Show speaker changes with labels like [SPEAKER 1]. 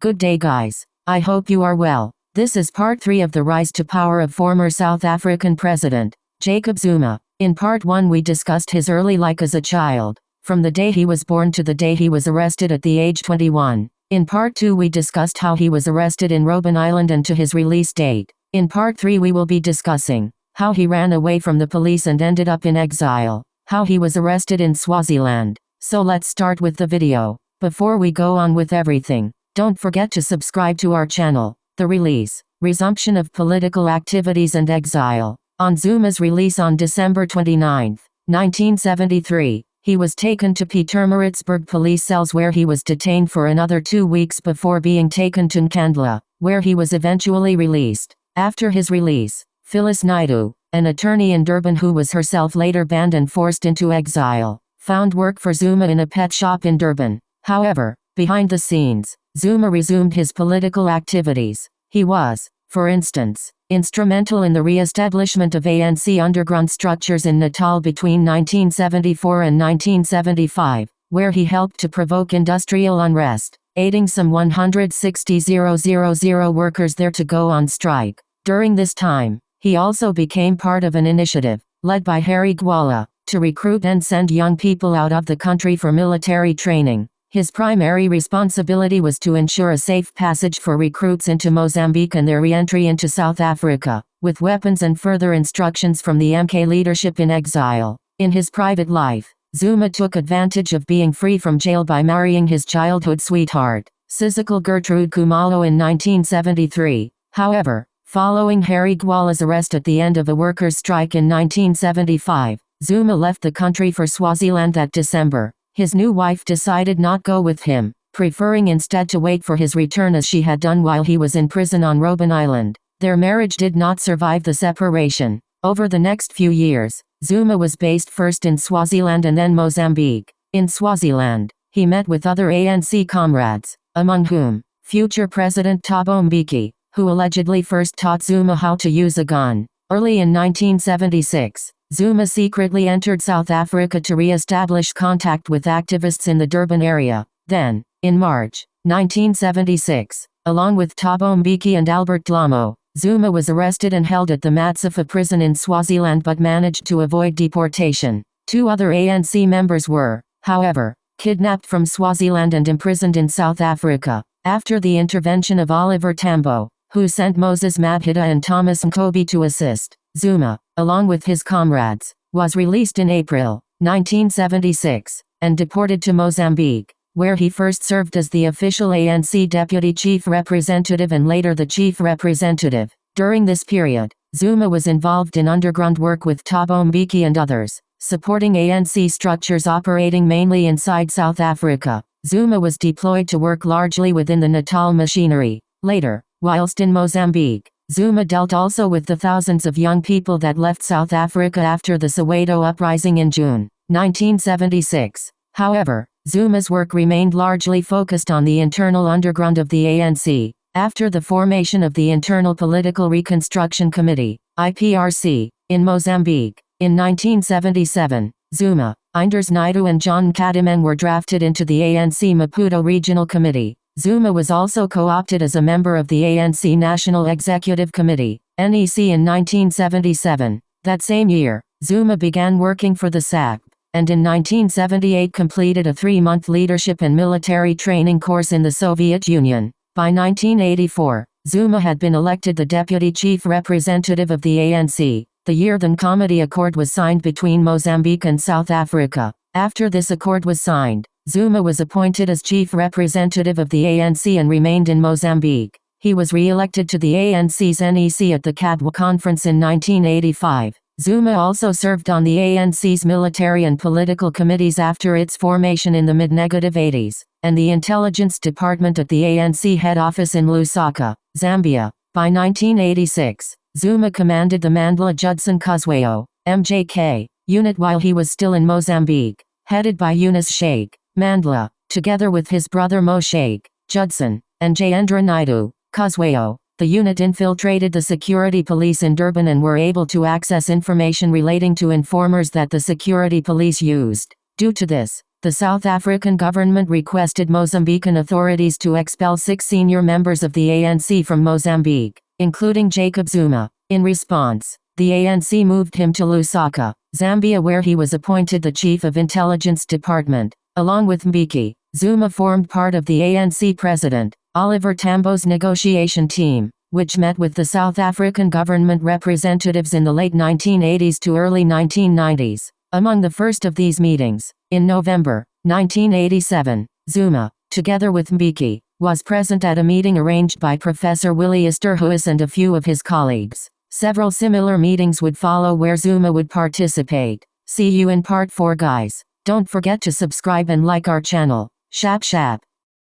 [SPEAKER 1] Good day guys. I hope you are well. This is part 3 of the rise to power of former South African President, Jacob Zuma. In part 1 we discussed his early life as a child, from the day he was born to the day he was arrested at the age 21. In part 2 we discussed how he was arrested in Robben Island and to his release date. In part 3 we will be discussing how he ran away from the police and ended up in exile, how he was arrested in Swaziland. So let's start with the video. Before we go on with everything, don't forget to subscribe to our channel. The release, resumption of political activities and exile. On Zuma's release on December 29, 1973, he was taken to Pietermaritzburg police cells where he was detained for another 2 weeks before being taken to Nkandla, where he was eventually released. After his release, Phyllis Naidoo, an attorney in Durban who was herself later banned and forced into exile, found work for Zuma in a pet shop in Durban. However, behind the scenes, Zuma resumed his political activities. He was, for instance, instrumental in the re-establishment of ANC underground structures in Natal between 1974 and 1975, where he helped to provoke industrial unrest, aiding some 160,000 workers there to go on strike. During this time, he also became part of an initiative, led by Harry Gwala, to recruit and send young people out of the country for military training. His primary responsibility was to ensure a safe passage for recruits into Mozambique and their re-entry into South Africa, with weapons and further instructions from the MK leadership in exile. In his private life, Zuma took advantage of being free from jail by marrying his childhood sweetheart, Sisical Gertrude Khumalo in 1973. However, following Harry Gwala's arrest at the end of a workers' strike in 1975, Zuma left the country for Swaziland that December. His new wife decided not go with him, preferring instead to wait for his return as she had done while he was in prison on Robben Island. Their marriage did not survive the separation. Over the next few years, Zuma was based first in Swaziland and then Mozambique. In Swaziland, he met with other ANC comrades, among whom, future President Thabo Mbeki, who allegedly first taught Zuma how to use a gun. Early in 1976, Zuma secretly entered South Africa to re-establish contact with activists in the Durban area. Then, in March 1976, along with Thabo Mbeki and Albert Dlamo, Zuma was arrested and held at the Matsafa prison in Swaziland but managed to avoid deportation. 2 other ANC members were, however, kidnapped from Swaziland and imprisoned in South Africa. After the intervention of Oliver Tambo, who sent Moses Mabhida and Thomas Nkobi to assist, Zuma, along with his comrades, was released in April 1976, and deported to Mozambique, where he first served as the official ANC deputy chief representative and later the chief representative. During this period, Zuma was involved in underground work with Thabo Mbeki and others, supporting ANC structures operating mainly inside South Africa. Zuma was deployed to work largely within the Natal machinery. Later, whilst in Mozambique, Zuma dealt also with the thousands of young people that left South Africa after the Soweto uprising in June 1976. However, Zuma's work remained largely focused on the internal underground of the ANC. After the formation of the Internal Political Reconstruction Committee, IPRC, in Mozambique, in 1977, Zuma, Phyllis Naidoo and John Nkandla were drafted into the ANC Maputo Regional Committee. Zuma was also co-opted as a member of the ANC National Executive Committee, NEC, in 1977. That same year, Zuma began working for the SAP, and in 1978 completed a 3-month leadership and military training course in the Soviet Union. By 1984, Zuma had been elected the deputy chief representative of the ANC, the year the Comedy Accord was signed between Mozambique and South Africa. After this accord was signed, Zuma was appointed as chief representative of the ANC and remained in Mozambique. He was re-elected to the ANC's NEC at the Kadwa Conference in 1985. Zuma also served on the ANC's military and political committees after its formation in the mid-80s, and the intelligence department at the ANC head office in Lusaka, Zambia. By 1986, Zuma commanded the Mandla Judson Cuswayo, MJK, unit while he was still in Mozambique, headed by Yunus Sheikh Mandla, together with his brother Mo Sheikh Judson, and Jayendra Naidoo Cuswayo. The unit infiltrated the security police in Durban and were able to access information relating to informers that the security police used. Due to this, the South African government requested Mozambican authorities to expel 6 senior members of the ANC from Mozambique, including Jacob Zuma. In response, the ANC moved him to Lusaka, Zambia, where he was appointed the Chief of Intelligence Department. Along with Mbeki, Zuma formed part of the ANC President, Oliver Tambo's negotiation team, which met with the South African government representatives in the late 1980s to early 1990s. Among the first of these meetings, in November 1987, Zuma, together with Mbeki, was present at a meeting arranged by Professor Willie Esterhuis and a few of his colleagues. Several similar meetings would follow where Zuma would participate. See you in part 4, guys. Don't forget to subscribe and like our channel. Shap shap.